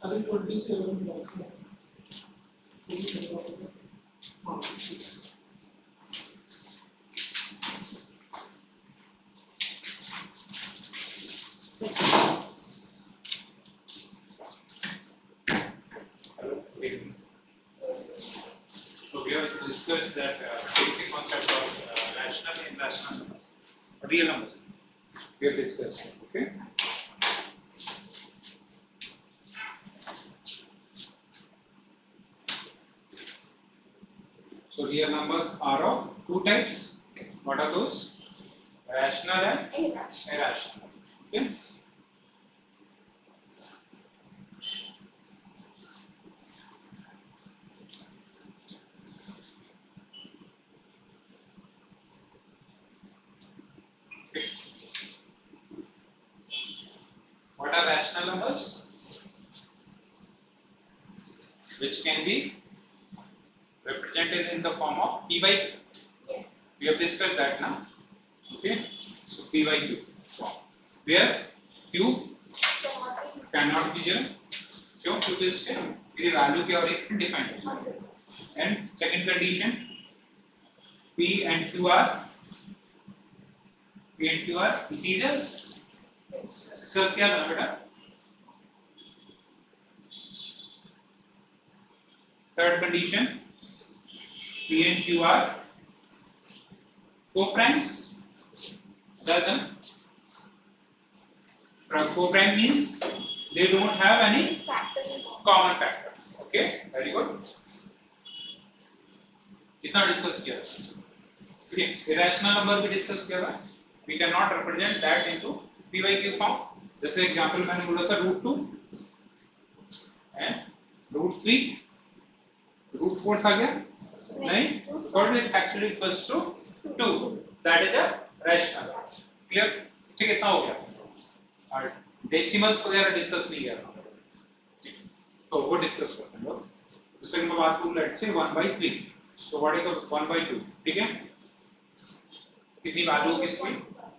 अभी 27 So we have discussed that basic concept of rational and irrational real numbers. We have discussed. Okay. So real numbers are of two types. What are those? Rational and irrational. Okay. What are rational numbers? Which can be represented in the form of P by Q. Yes. We have discussed that now. Okay. So P by Q form. Where Q cannot be 0. क्यों? क्योंकि इससे मेरी value क्या हो रही है? Defined हो रही है. And second condition, P and Q are integers. Discuss किया था बेटा. Third condition, P and Q are co-primes. Second, co-prime means they don't have any common factor. Okay, very good. कितना डिस्कस किया? Okay, irrational number भी discuss किया था. We cannot represent that into P by Q form. जैसे example मैंने बोला था √2 and √3, √4 था क्या? नहीं. Third is actually equals to 2. That is a rational number. Clear? ठीक, इतना हो गया. और डेसिमल्स वगैरह डिस्कस नहीं किया था. तो वो डिस्कस करते हैं लोग. दूसरे में बात करूं, let's say 1/3. So what is the 1/2? ठीक है. कितनी वैल्यू किसकी?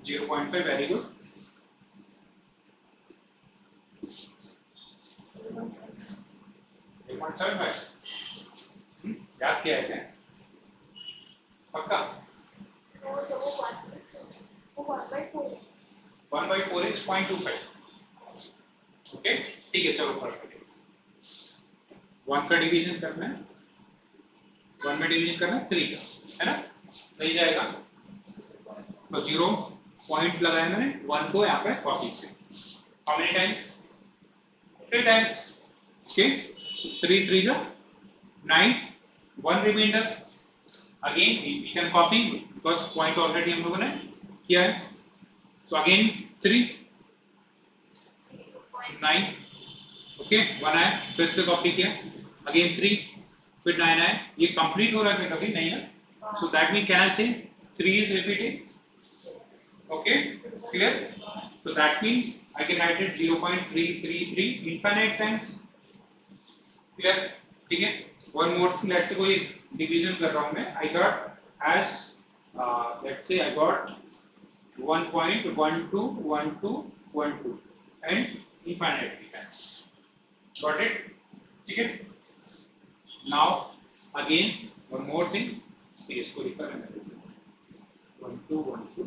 0.5. Very good. 0.75. याद किया है क्या? पक्का? 1/4 is 0.25. ओके, ठीक है. चलो कर लेते हैं. 1 का डिवीजन करना है, 1 में डिवीजन करना है 3 का, है ना? नहीं जाएगा तो 0 पॉइंट लगाया मैंने. 1 को यहाँ पे कॉपी किया. How many times? 3 times. Okay, 3 3 जा 9. 1 remainder. Again we can copy because point already हम लोगों ने किया है. So again 3 9. ओके, 1 आया, फिर से कॉपी किया. अगेन 3, फिर 9 आया. ये कंप्लीट हो रहा है कभी नहीं है. सो दैट मीन कैन आई से 3 is repeating. Okay, clear? So that mean I can write it 0.333 infinite times. Clear? ठीक है. One more thing, let's say कोई डिवीजन कर रहा हूं मैं. I got as let's say I got 1.121212 and infinitely times. Got it? ठीक है. Now again one more thing. इसको लिखा है 1 2 1 2.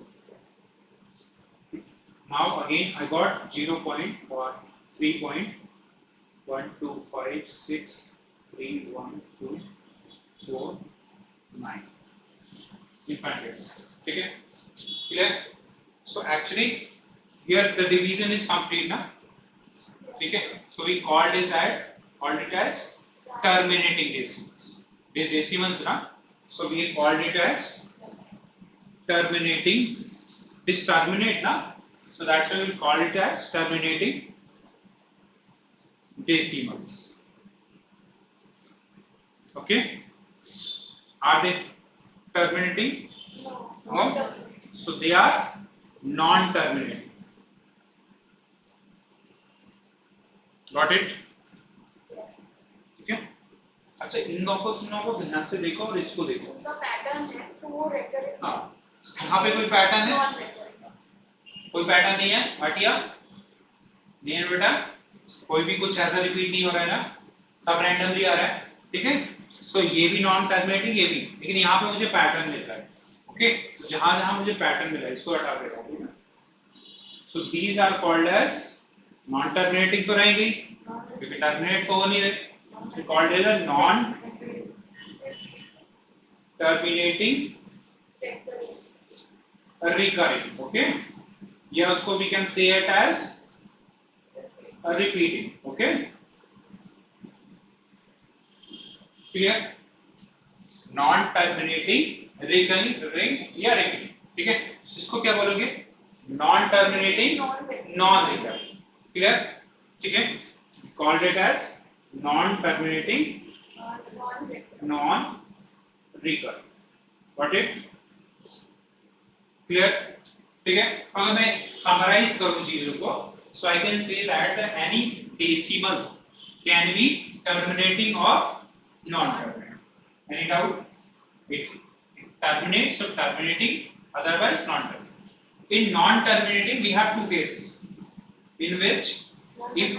Now again I got 0.13.125631249 infinite. ठीक है. Clear? So actually here the division is complete ना. ठीक है. So we called it as terminating decimals. These decimals ना. So we called it as terminating. This terminate ना. So that's why we call it as terminating decimals. Okay. Okay, are they terminating? No. So they are non-terminating. Got it? ठीक है. अच्छा, इन दोनों को ध्यान से देखो और इसको देखो. उसका पैटर्न है तो वो रेकरेंट. हाँ, यहाँ पे कोई पैटर्न है? कोई पैटर्न नहीं है. हटिया नहीं है बेटा. कोई भी कुछ ऐसा रिपीट नहीं हो रहा है ना, सब रैंडमली आ रहा है. ठीक है. सो ये भी नॉन टर्मिनेटिंग, ये भी, लेकिन यहाँ पे मुझे पैटर्न मिल रहा है. ओके, तो जहां जहां मुझे पैटर्न मिला है इसको हटा देता हूं. So these are called as non terminating. तो रहेंगी क्योंकि टर्मिनेट तो हो नहीं रहे. Called as a non terminating recurring. Okay, या उसको we can say it as a repeating. Okay, clear? non terminating recurring ring या repeating. ठीक है, इसको क्या बोलोगे? non terminating non recurring. clear? ठीक है, called it as non terminating non recurring. got it? clear? ठीक है. अगर मैं समराइज करूं चीजों को, so I can say that any decimals can be terminating or non-terminating. Any doubt? It terminates or terminating, otherwise non-terminating. In non-terminating we have two cases in which if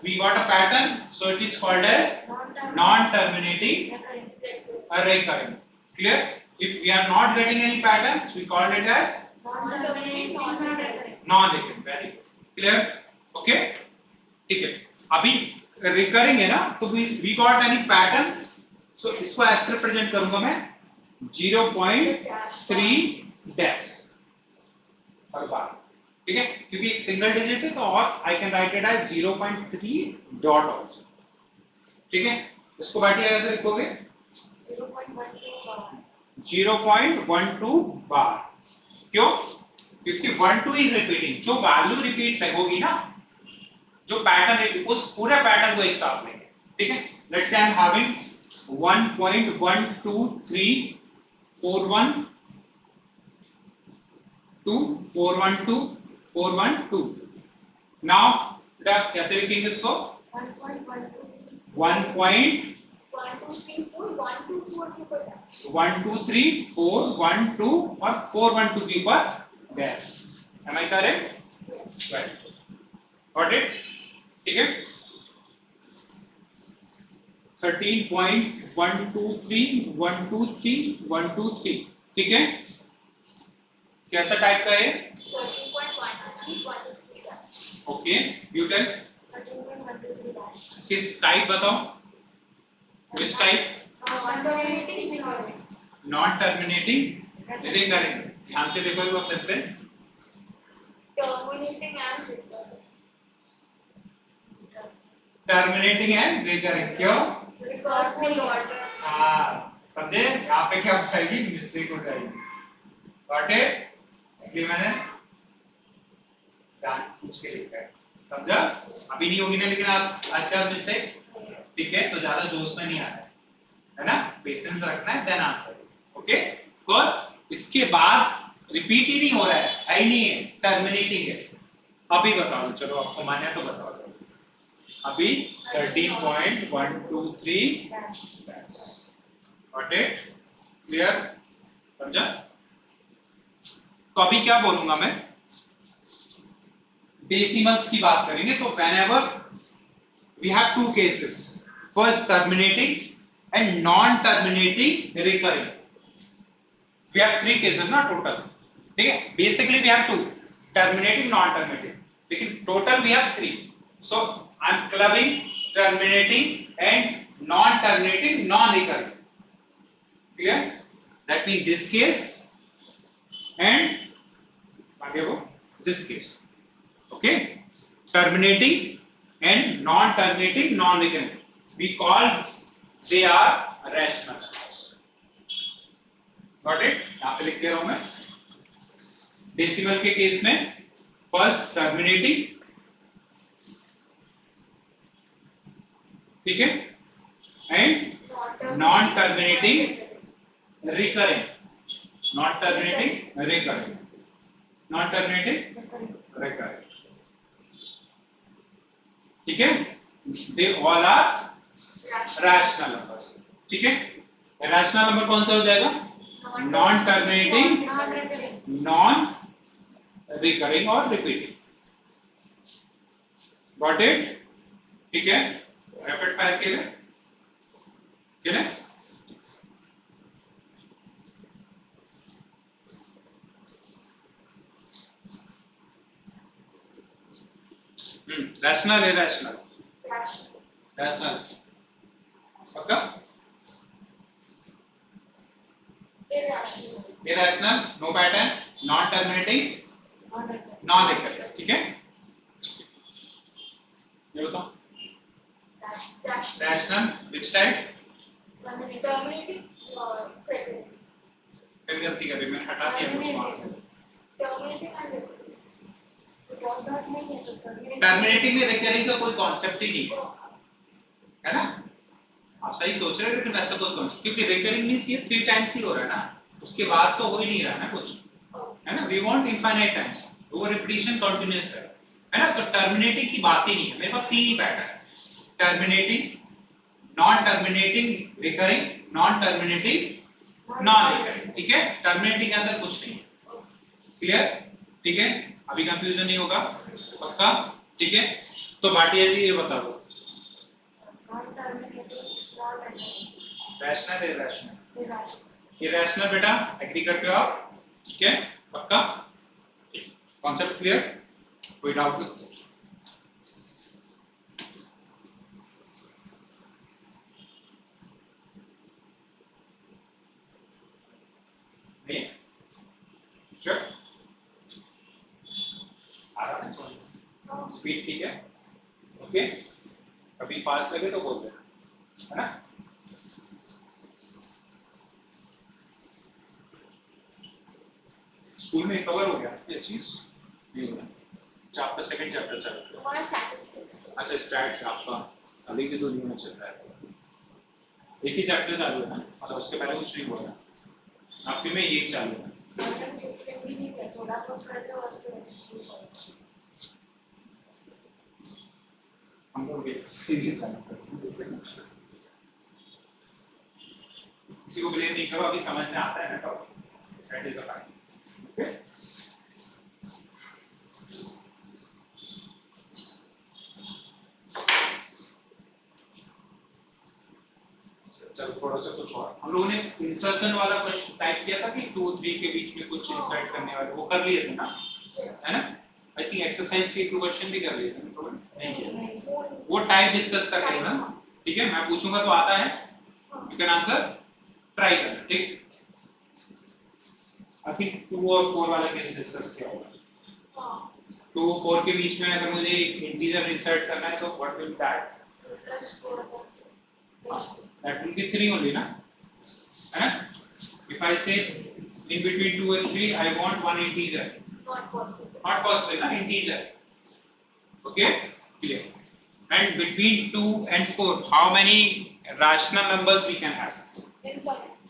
we got a pattern, so it is called as non-terminating or recurring. Clear? If we are not getting any patterns, we call it as non-recurring. Very good. Clear? Okay? ठीक है. अभी recurring है ना, तो we got any pattern, so इसको ऐसे represent करूंगा मैं 0.3 dash पर बार. ठीक है, क्योंकि एक सिंगल डिजिट है तो और I can write it as 0.3 dot also. ठीक है, इसको बाटी कैसे लिखोगे? 0.12 बार. क्यों? क्योंकि 12 इज रिपीटिंग. जो वैल्यू रिपीट होगी ना, जो पैटर्न, उस पूरे पैटर्न को एक साथ लेंगे. ठीक है, let's say I am having 1.1234112 412. Now कैसे लिखेंगे इसको? 1.1234124 और 412 के ऊपर dash. Am I correct? Right. Got it? ठीक है. 13.123.123.123. ठीक है. कैसा टाइप का है? 13.123. ओके, ब्यूटेल. किस टाइप बताओ? Which type? Non terminating recurring. ध्यान से देखो एक बार फिर से. terminating and recurring. क्यों? Because we order. हाँ, समझे? यहाँ पे क्या हो जाएगी? मिस्टेक हो जाएगी. Got it? इसलिए मैंने जान पूछ के लिखा है. समझा? अभी नहीं होगी ना, लेकिन आज का मिस्टेक. ठीक है, तो ज्यादा जोश में नहीं आना है ना, पेशेंस रखना है, देन आंसर. ओके, बिकॉज़ इसके बाद रिपीट ही नहीं हो रहा है ही नहीं है, टर्मिनेटिंग है. अभी बताओ, चलो आपको माने तो बताओ. अभी 13.123 गॉट इट? क्लियर? समझा? तो अभी क्या बोलूंगा मैं? डेसिमल्स की बात करेंगे. तो whenever we have two cases, first terminating and non-terminating recurring. We have three cases ना total. ठीक है, basically we have two, terminating, non-terminating, लेकिन total we have three. So I'm clubbing terminating and non-terminating, non-recurring. Clear? That means this case and आगे वो this case. Okay, terminating and non-terminating, non-recurring. We call they are rational. Got it? यहाँ पे लिख दे रहा हूँ मैं. Decimal के case में फर्स्ट टर्मिनेटिंग, ठीक है, and non terminating recurring, not terminating recurring, non terminating recurring, ठीक है। They all are rational numbers, ठीक है। रैशनल नंबर कौन सा हो जाएगा? नॉन टर्मिनेटिंग, नॉन रिकरिंग और रिपीटिंग, गॉट इट, ठीक है। रैपिड फायर के लिए रैशनल, इरैशनल, रैशनल पक्का, irrational, no pattern, non terminating, non recurring, ठीक है। ये बताओ रैशनल व्हिच टाइप? टर्मिनेटिंग फिर गलती कर रही, मैंने हटा दिया कुछ वहां से। टर्मिनेटिंग में रिकरिंग का कोई कॉन्सेप्ट ही नहीं है ना, आप सही सोच रहे हो, लेकिन ऐसा कोई कॉन्सेप्ट, क्योंकि रिकरिंग मींस ये 3 टाइम्स ही हो रहा है ना, उसके बाद तो हो ही नहीं रहा ना कुछ, है ना। वी वांट इनफाइनाइट टाइम्स, वो रिपीटिशन कंटीन्यूअस है ना। तो टर्मिनेटिंग की बात ही नहीं है, मेरे पास 3 ही पैटर्न है, terminating, non terminating recurring, non terminating non recurring, ठीक है। टर्मिनेटिंग के अंदर कुछ नहीं है, क्लियर, ठीक है। अभी कंफ्यूजन नहीं होगा पक्का, ठीक है। तो भाटिया जी ये बता दो, रैशनल इरैशनल, इरैशनल बेटा एग्री करते हो आप, ठीक है पक्का, कॉन्सेप्ट क्लियर, कोई डाउट नहीं? श्योर, आराम से सुनो, स्पीड ठीक है, ओके। कभी फास्ट लगे तो बोल देना, है ना। स्कूल में कवर हो गया ये चीज, नहीं हो रहा, चैप्टर सेकंड चैप्टर चल रहा है हमारा स्टैटिस्टिक्स, अच्छा स्टैट्स आपका अभी की दुनिया में चल रहा है, एक ही चैप्टर चालू है ना, मतलब उसके पहले कुछ नहीं हुआ है, आपके में यही चालू है। थोड़ा बहुत करते और फिर एक्सरसाइज हम लोग इजी चालू करते हैं, किसी को ब्लेम नहीं करो, अभी समझ में आता है ना topic, that is the point, okay. चलो थोड़ा सा कुछ और, हम लोगों ने इंसर्शन वाला क्वेश्चन टाइप किया था कि 2 3 के बीच में कुछ इंसर्ट करने वाले, वो कर लिए थे ना, है ना। आई थिंक एक्सरसाइज के 2 क्वेश्चन भी कर लिए थे ना, वो टाइप डिस्कस करते हैं ना, ठीक है। मैं पूछूंगा तो आता है, यू कैन आंसर, ट्राई करना, ठीक। आई थिंक 2 और 4 वाला केस डिस्कस किया होगा, 2 और 4 के बीच में अगर मुझे इंटीजर इंसर्ट करना है तो what will that, that will be 3 only na, है ना। if I say in between 2 and 3 I want one integer, not possible na, integer, okay, clear। and between 2 and 4 how many rational numbers we can have?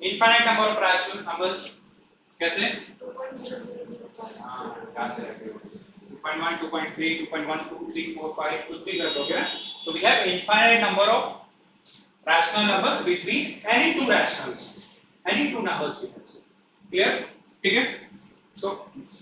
infinite number of rational numbers, कैसे? 2.1 2.3 2.1 2 3 4 5 कुछ भी कर दोगे, so we have infinite number of rational numbers between any two rationals, any two numbers we can say, clear, ठीक है। तो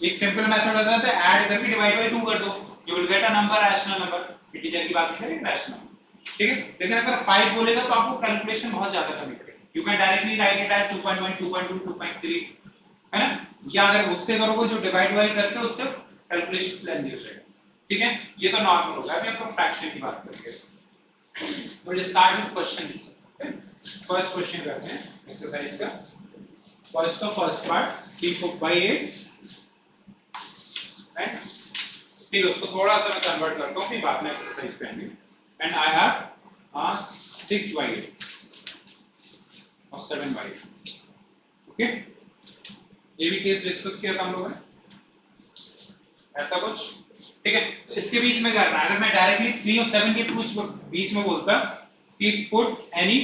एक simple method होता है, ऐड करके डिवाइड बाय 2 कर दो, you will get a number, rational number, integer की बात नहीं करें, rational, ठीक है। लेकिन अगर 5 बोलेगा तो आपको कैलकुलेशन बहुत ज्यादा करनी पड़ेगी, you can directly write it as 2.1 2.2 2.3, है ना। या अगर उससे करोगे जो डिवाइड बाय करके उससे कैलकुलेशन लेंदी हो जाएगा, ठीक है। ये तो नॉर्मल होगा, अभी आपको फ्रैक्शन की बात करेंगे। We'll start with question. Okay? First question करते हैं exercise का। First का first part 3/8 and फिर उसको थोड़ा सा मैं convert करता हूँ, फिर बाद में exercise पे आएंगे। And I have 6/8 और 7/8. Okay? ये भी केस डिस्कस किया था हम लोगों ने, ऐसा कुछ, ठीक है। तो इसके बीच में करना है, अगर मैं डायरेक्टली 3 और 7 के बीच में बोलता कि put any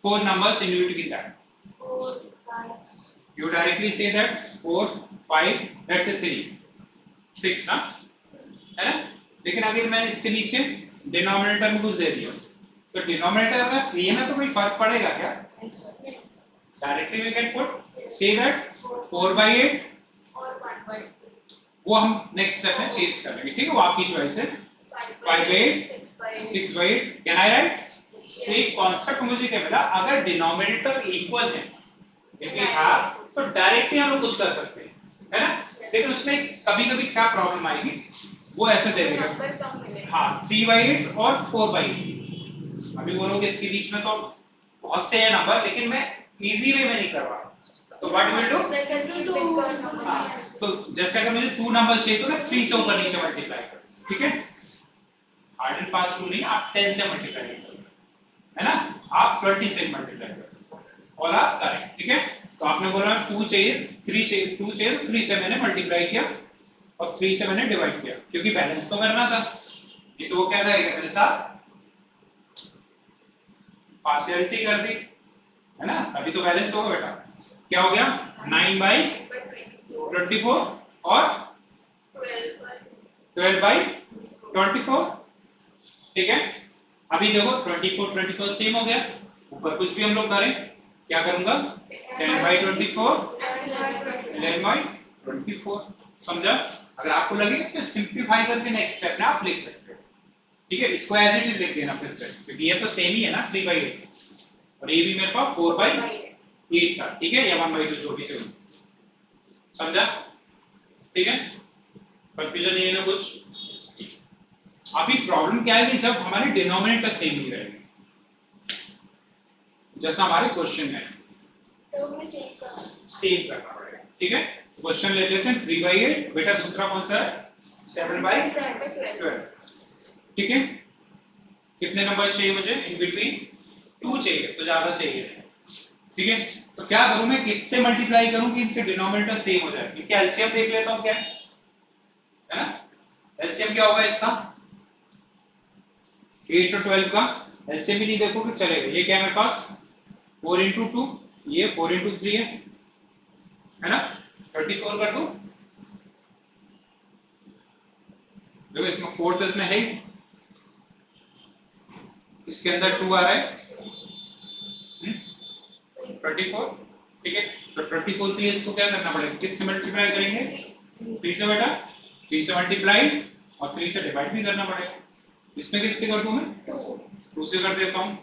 4 numbers in between that. 4, 5, You directly say that 4, 5, let's say 3, 6 ना, है ना? लेकिन अगर मैंने इसके नीचे डिनोमिनेटर में कुछ दे दिया, तो डिनोमिनेटर अगर सेम है तो कोई फर्क पड़ेगा क्या? Directly we can put say that 4 by 8 और 1 by 2, वो हम नेक्स्ट स्टेप में चेंज कर लेंगे, ठीक है? वो आपकी चॉइस है। 5 by 8, 6 6 by 8, can I right? तो एक कॉन्सेप्ट मुझे क्या मिला, अगर डिनोमिनेटर इक्वल है यदि हाँ तो डायरेक्टली हम लोग कुछ कर सकते हैं, है ना? लेकिन उसमें कभी-कभी क्या प्रॉब्लम आएगी, वो ऐसे दे देगा नंबर कम मिलेगा। हाँ 3 by 8 और 4 by 8। अभी वो लोग इसके बीच में तो बहुत से है नंबर, लेकिन मैं इजी वे में नहीं कर रहा, तो व्हाट विल डू, तो जैसे अगर मुझे 2 नंबर्स चाहिए तो मैं 3 से ऊपर नीचे मल्टीप्लाई कर, ठीक है? हार्ड एंड फास्ट रूल नहीं, आप 10 से मल्टीप्लाई कर सकते, है ना? आप 20 से मल्टीप्लाई कर सकते हो, और आप करेक्ट, ठीक है? तो आपने बोला 2 चाहिए, 3 चाहिए, 2 चाहिए, तो 3 से मैंने मल्टीप्लाई किया और 3 से मैंने डिवाइड किया, क्योंकि बैलेंस तो करना था। ये तो वो क्या करेगा मेरे साथ, पार्शियलिटी कर दी, है ना? अभी तो बैलेंस होगा बेटा, क्या हो गया 9 by 24 और 12 by 24, ठीक है? अभी देखो 24 24 सेम हो गया, ऊपर कुछ भी हम लोग करें, क्या करूंगा 10 by 24 11 by 24, समझा? अगर आपको लगे तो सिंपलीफाई करके नेक्स्ट स्टेप में आप लिख सकते हो, ठीक है? इसको एज इट इज लिख देना फिर से, क्योंकि ये तो सेम ही है ना 3 by 8 और ये भी मेरे पास 4 by 8 था, ठीक है? या 1 by 2 जो भी चलो, समझा? ठीक है? कंफ्यूजन नहीं है ना कुछ? अभी प्रॉब्लम क्या है कि जब हमारे डिनोमिनेटर सेम ही रहेंगे, जैसा हमारे क्वेश्चन है तो हमें चेक करना सेम करना पड़ेगा, ठीक है? क्वेश्चन ले लेते हैं 3 by 8, बेटा दूसरा कौन सा है 7 by 12, ठीक है? कितने नंबर चाहिए मुझे इन बिटवीन? 2 चाहिए, तो ज्यादा चाहिए, ठीक है? तो क्या करूं मैं, किससे मल्टीप्लाई करूं कि इनके डिनोमिनेटर सेम हो जाए? इनके एलसीएम देख लेता हूं क्या है ना? एलसीएम क्या होगा इसका 8 और 12 का एलसीएम भी नहीं देखोगे चलेगा। ये क्या है मेरे पास 4 into 2, ये 4 into 3 है ना? 34 कर दूं, देखो इसमें 4 तो इसमें है ही, इसके अंदर 2 आ रहा है 24, ठीक है? तो 24 3 इसको क्या करना पड़ेगा, किससे मल्टीप्लाई करेंगे 3 से बेटा, 3 से मल्टीप्लाई और 3 से डिवाइड भी करना पड़ेगा। इसमें किससे कर दूं मैं 2 से कर देता हूं,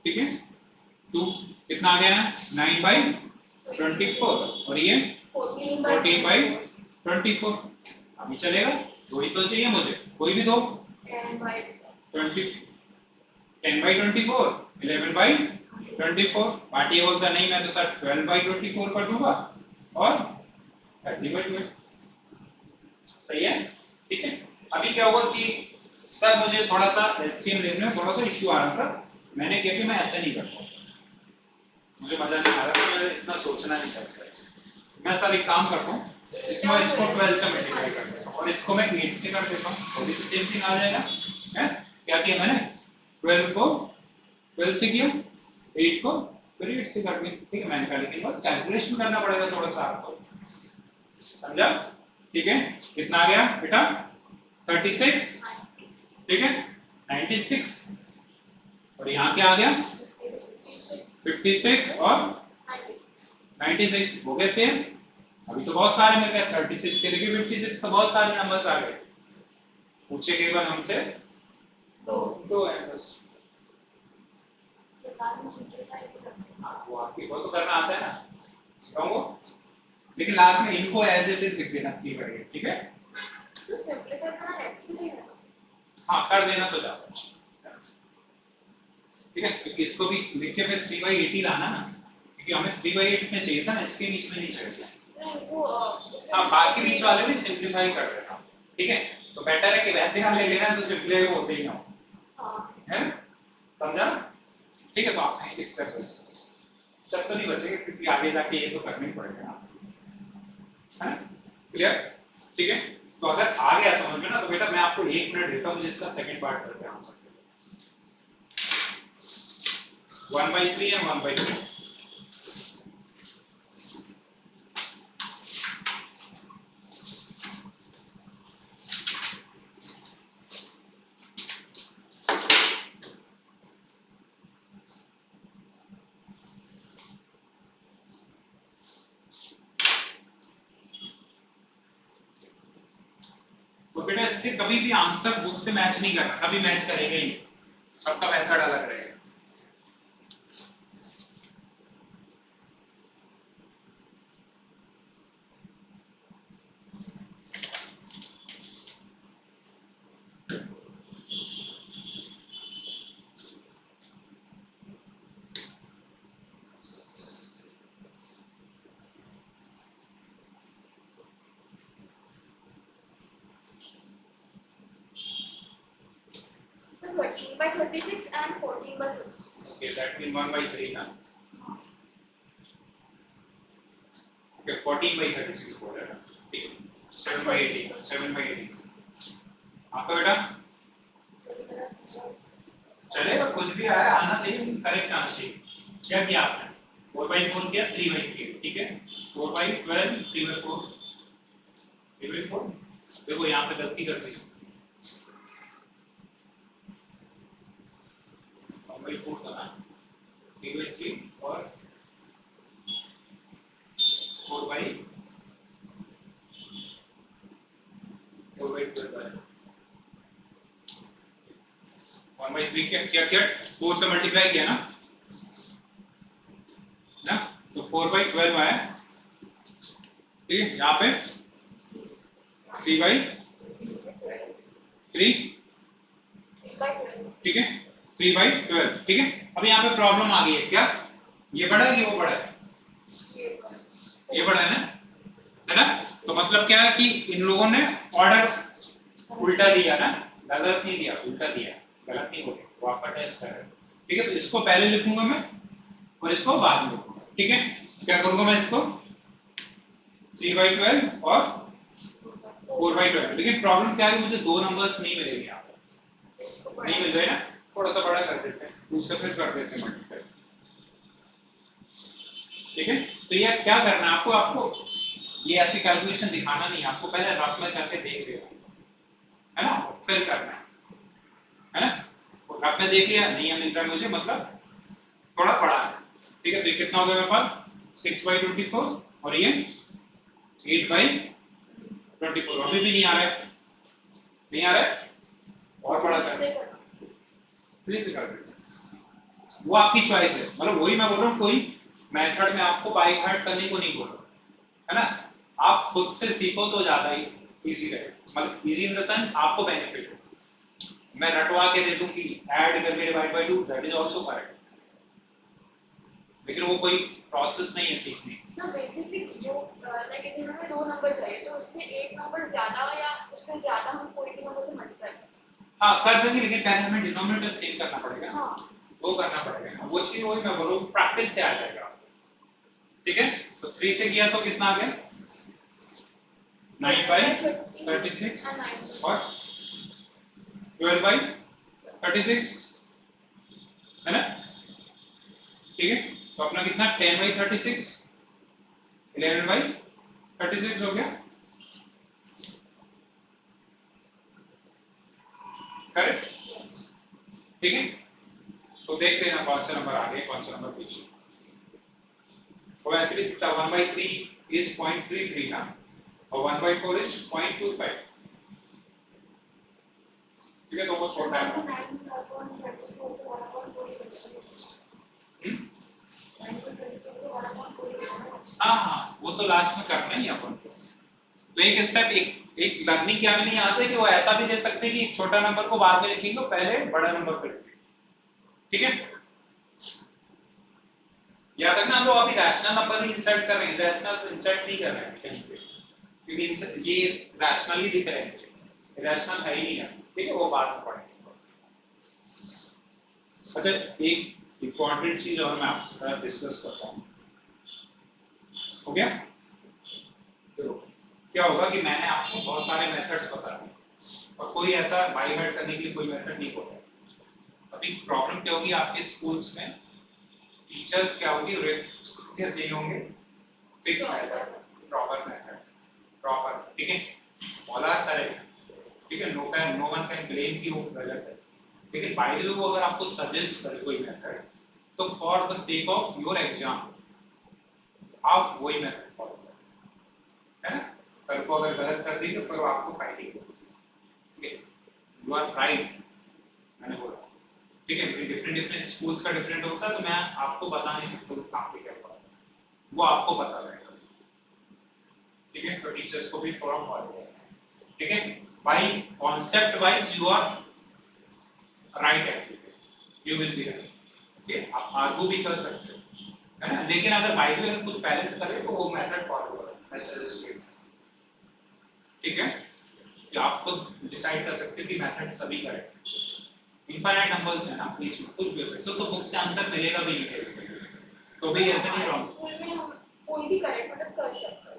ठीक है? 2 कितना आ गया 9 by 24 और ये 14 by 24, अभी चलेगा, दो ही तो चाहिए मुझे, कोई भी दो 10 by 20 10 by 24 11 by 24, पार्टी बोलता नहीं मैं तो सर 12 by 24 कर दूंगा और 30 by 12, सही है? ठीक है? अभी क्या होगा कि सर मुझे थोड़ा सा एलसीएम देखने में थोड़ा सा इश्यू आ रहा था, मैंने किया कि मैं ऐसा नहीं करता, मुझे मजा नहीं आ रहा था, मैं इतना सोचना नहीं चाहता, मैं सर एक काम करता हूँ, इसमें इसको 12 से मल्टीप्लाई कर देता हूँ और इसको मैं 8 से कर देता हूँ, तो भी तो सेम थिंग आ जाएगा, है? क्या किया मैंने 12 को 12 से किया, 8 को फिर 8 से कर दिया, ठीक है? मैंने कहा लेकिन बस कैलकुलेशन करना पड़ेगा थोड़ा सा आपको, समझा? ठीक है? कितना आ गया बेटा 36, ठीक है 96 और यहाँ क्या आ गया 56 और 96 हो गए सेम। अभी तो बहुत सारे मिल गए, 36 से लेके 56 तो बहुत सारे नंबर्स आ गए, पूछे केवल हमसे दो है बस, वो आपकी वो तो करना आता है ना, सिखाऊंगा, लेकिन लास्ट में इनको एज इट इज लिख देना 3 बाई 8, ठीक है? तो सिंपलीफाई करना नेसेसरी है, हाँ कर देना तो ज्यादा अच्छा, ठीक है? क्योंकि इसको भी लिख के फिर 3 बाई 8 ही लाना ना, क्योंकि हमें 3 बाई 8 में चाहिए था ना, इसके बीच में नहीं चाहिए। नहीं वो हाँ बाकी बीच वाले भी सिंपलीफाई कर देना, ठीक है? तो बेटर है कि वैसे ना ले लेना जो सिंपलीफाई होते ही ना हो, हाँ है ना? समझा? ठीक है? तो आप इस स्टेप तो नहीं बचेगा, क्योंकि आगे जाके ये तो करना ही पड़ेगा, है ना? क्लियर? ठीक है? तो अगर आ गया समझ में ना, तो बेटा मैं आपको 1 मिनट देता हूँ जिसका सेकंड पार्ट करके आंसर। 1/3 and 1/4. तो बेटा इससे कभी भी आंसर बुक से मैच नहीं करना, कभी मैच करेगा ही, सबका मेथड अलग रहेगा। तो 13/36 and 14/36. Okay, that means 1/3 ना। Okay, 14/36 बोल रहा है ना, ठीक है। 7/18, 7/18। आपका बेटा चलेगा, कुछ भी आया आना चाहिए, करेक्ट आना चाहिए। क्या किया आपने? 4/4 किया, 3/3, ठीक है। 4/12, 3/4, 3/4। देखो यहाँ पे गलती कर दी, 1/4 था ना, 3/3 और 4/12 1/3 क्या 4 से मल्टीप्लाई किया ना, तो 4/12 आया, ठीक है। यहाँ पे 3/3, ठीक है, 3/12, ठीक है। अब यहाँ पे प्रॉब्लम आ गई है, क्या ये बड़ा है कि वो बड़ा है? ये बड़ा है ना, तो मतलब क्या है कि इन लोगों ने ऑर्डर उल्टा दिया ना, गलत नहीं दिया, उल्टा दिया, गलत नहीं बोले, वो आपका टेस्ट कर रहे हैं, ठीक है। तो इसको पहले लिखूंगा मैं और इसको बाद में लिखूंगा, ठीक है। क्या करूंगा मैं इसको 3/12 और 4/12, लेकिन प्रॉब्लम क्या है, मुझे दो नंबर्स नहीं मिलेंगे यहाँ पर, नहीं मिल रहे ना, थोड़ा सा बड़ा कर देते हैं, दूसरे फिर कर देते हैं मल्टीप्लाई, ठीक है। तो ये क्या करना है आपको, ये ऐसी कैलकुलेशन दिखाना नहीं है आपको, पहले रफ में करके देख लेना है ना, फिर करना है ना। तो रफ में देख लिया, नहीं मिल रहा है मुझे, मतलब थोड़ा बड़ा है, ठीक है। तो ये कितना हो गया मेरे पास 6/24 और ये 8/24, अभी भी नहीं आ रहा है, नहीं आ रहा है, और बड़ा कर फिर से कर देते, वो आपकी चॉइस है, मतलब वही मैं बोल रहा हूँ, कोई मेथड में आपको बाय हार्ट करने को नहीं बोल रहा, है ना। आप खुद से सीखो तो ज्यादा ही इजी रहे, मतलब इजी इन द सेंस आपको बेनिफिट हो। मैं रटवा के दे दूं कि ऐड करके divide by 2, that is also correct, लेकिन वो कोई प्रोसेस नहीं है सीखने की। So basically जो लाइक इधर हमें दो नंबर चाहिए, तो उससे एक नंबर ज्यादा या उससे ज्यादा हम कोई भी नंबर से मल्टीप्लाई करें। हाँ कर देंगे, लेकिन पहले हमें डिनोमिनेटर सेम करना पड़ेगा, हाँ वो करना पड़ेगा, वो चीज वही मैं बोलूँ, प्रैक्टिस से आ जाएगा, ठीक है। तो 3 से किया तो कितना आ गया 9/36 और 12/36, है ना, ठीक है। तो अपना कितना 10/36, 11/36 हो गया, करेक्ट, ठीक है। तो देख लेना कौन सा नंबर आगे कौन सा नंबर पीछे, तो वैसे भी कितना 1/3 is 0.33 ना, और 1/4 is 0.25, ठीक है। तो वो छोटा है, हाँ वो तो लास्ट में करना ही अपन को। तो एक स्टेप एक लर्निंग क्या मिली यहाँ से कि वो ऐसा भी दे सकते हैं कि एक छोटा नंबर को बाद में लिखेंगे, पहले बड़ा नंबर पे लिखेंगे, ठीक है। याद रखना हम लोग अभी रैशनल नंबर ही इंसर्ट कर रहे हैं, रैशनल इंसर्ट नहीं कर रहे हैं कहीं पे, क्योंकि ये रैशनल ही दिख रहे हैं मुझे, रैशनल है ही नहीं है, ठीक है, वो बाद में पढ़ेंगे। अच्छा एक इंपॉर्टेंट चीज और मैं आपसे डिस्कस करता हूँ, हो गया। चलो क्या होगा कि मैंने आपको बहुत सारे मेथड्स बता दिए और कोई ऐसा बाय हार्ट करने के लिए कोई मेथड नहीं बोला। अभी प्रॉब्लम क्या होगी आपके स्कूल्स में, फीचर्स क्या होगी, क्या चाहिए होंगे, fix method, proper method, proper, ठीक है, पोलर करेक्ट, ठीक है, नो वन कैन क्लेम कि वो गलत है, लेकिन बाय द वे वो अगर आपको सजेस्ट करे कोई मेथड, तो for the sake of your exam आप वही मेथड फॉलो करें, है ना, कल को अगर गलत कर दी तो फिर आपको फाइटिंग होगी, ठीक है, यू आर राइट, मैंने बोला, ठीक है, डिफरेंट डिफरेंट स्कूल्स का डिफरेंट होता है, तो मैं आपको बता नहीं सकता कहाँ पे क्या पढ़ा, वो आपको पता रहेगा, ठीक है, तो टीचर्स को भी फॉलो करना, ठीक है, by concept wise you are right at, you will be right, okay, आप आर्गू भी कर सकते हो, है ना, लेकिन अगर बाय द वे कुछ पहले से करे तो वो मेथड फॉलो करो, मैं सजेस्ट करता हूं, ठीक है, कि आप खुद डिसाइड कर सकते हो कि मेथड सभी करेक्ट, इनफाइनाइट नंबर्स है ना, बीच में कुछ भी हो सकता है, तो बुक से आंसर मिलेगा भी नहीं, तो भी ऐसा नहीं रॉन्ग, स्कूल में हम कोई भी करेक्ट मतलब कर सकते हैं,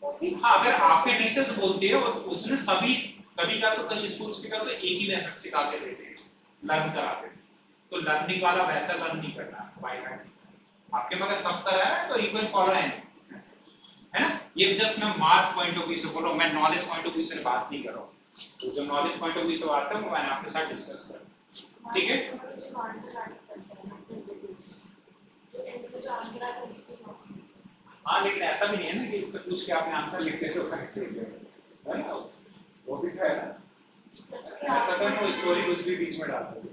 कोई भी, हाँ, अगर आपके टीचर्स बोलते हैं और उसने सभी, कभी का तो कई स्कूल्स के का तो एक ही मेथड सिखा के देते हैं, लर्न कराते हैं, तो लर्निंग वाला वैसा लर्न नहीं करना, बाय हार्ट, आपके मगर सब कर रहा है तो इक्वल फॉलो है ना, ये जस्ट मैं मार्क पॉइंट ऑफ व्यू से बोल रहा हूँ, मैं नॉलेज पॉइंट ऑफ व्यू से बात नहीं कर रहा हूँ, तो जो नॉलेज पॉइंट ऑफ व्यू से बात है वो मैंने आपके साथ डिस्कस कर, ठीक है, हाँ, लेकिन ऐसा भी नहीं है ना कि इससे पूछ के आपने आंसर लिख के तो करेक्ट लिख दिया, है ना, वो भी तो है ना, ऐसा तो नहीं वो स्टोरी कुछ भी बीच में डाल दोगे,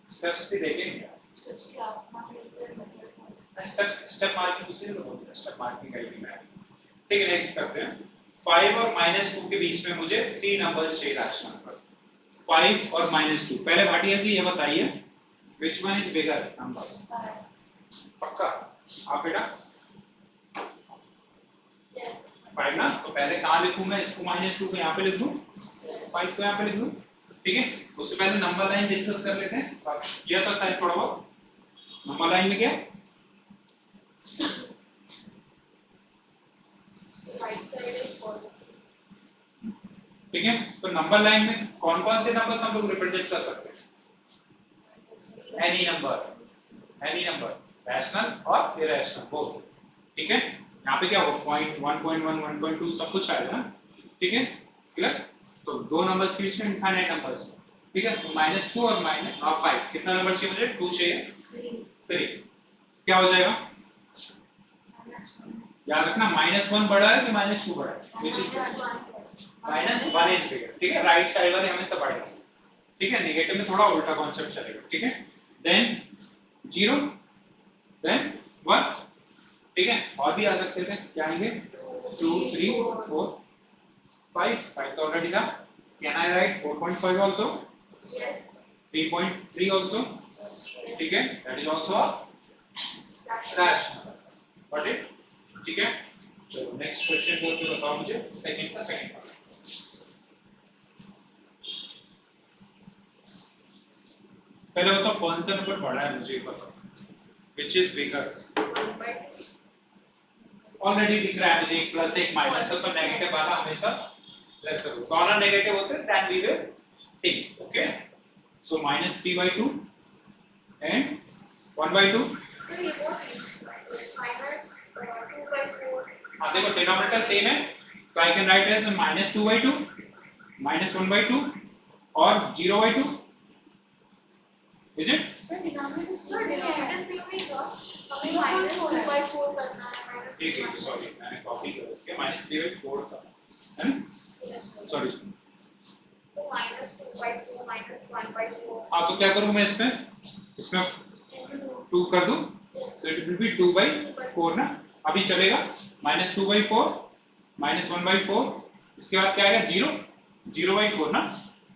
स्टेप्स भी देखेंगे, स्टेप मार्किंग उसी को बोलते हैं, स्टेप मार्किंग आईडी में, ठीक है, नेक्स्ट करते हैं, 5 और -2 के बीच में मुझे 3 नंबर्स चाहिए रैशनल नंबर, 5 और -2, पहले भाटिया जी ये बताइए which one is bigger number, पक्का, आप बेटा 5 ना, तो पहले कहाँ लिखूं मैं इसको, -2 को यहाँ पे लिख दूं, 5 को यहाँ पे लिख दूं, ठीक है, उससे पहले नंबर लाइन डिस्कस कर लेते हैं, किया था थोड़ा बहुत, नंबर लाइन में क्या, ठीक है, तो नंबर लाइन में कौन कौन से नंबर्स हम लोग रिप्रेजेंट कर सकते हैं, एनी नंबर रैशनल और इरेशनल बोथ, ठीक है, यहाँ पे क्या होगा, पॉइंट 1.1 1.2 सब कुछ आएगा ना, ठीक है, क्लियर, तो दो नंबर्स के बीच में इनफाइनाइट नंबर्स, ठीक है, तो -2 और -5, कितना नंबर चाहिए मुझे, 2 चाहिए, 3, क्या हो जाएगा, याद रखना -1 बड़ा है कि -2 बड़ा है, which is -1 इज बिगर, ठीक है, राइट साइड वाले हमेशा बड़े, ठीक है, नेगेटिव में थोड़ा उल्टा कॉन्सेप्ट चलेगा, ठीक है, देन 0, देन 1, ठीक है, और भी आ सकते थे, क्या आएंगे, 2 3 4 5 तो ऑलरेडी था, can I right 4.5 also, Yes. 3.3 also, ठीक है, that is also a rational, got it, ठीक है, चलो नेक्स्ट क्वेश्चन बोल के बताओ मुझे, सेकंड का सेकंड पार्ट, पहले बताओ कौन सा नंबर बड़ा है मुझे बताओ, व्हिच इज बिगर, ऑलरेडी दिख रहा है मुझे, एक प्लस एक माइनस, तो नेगेटिव वाला हमेशा लेस होगा, दोनों नेगेटिव होते हैं, then we will think, okay, so -3/2 and 1/2, हाँ देखो डिनोमिनेटर सेम है, तो आई कैन राइट एज -2/2 -1/2 और 0/2, इज इट, डिनोमिनेटर सेम नहीं था, हमें -2/4 करना है, ठीक है, सॉरी मैंने कॉपी कर दिया, -3/4 था, है ना, सॉरी, तो -2/4 -1/4, हाँ, तो क्या करूँ मैं इसमें 2 कर दूं, तो इट विल बी 2/4 ना, अभी चलेगा, -2/4 -1/4, इसके बाद क्या आएगा 0 0/4 ना,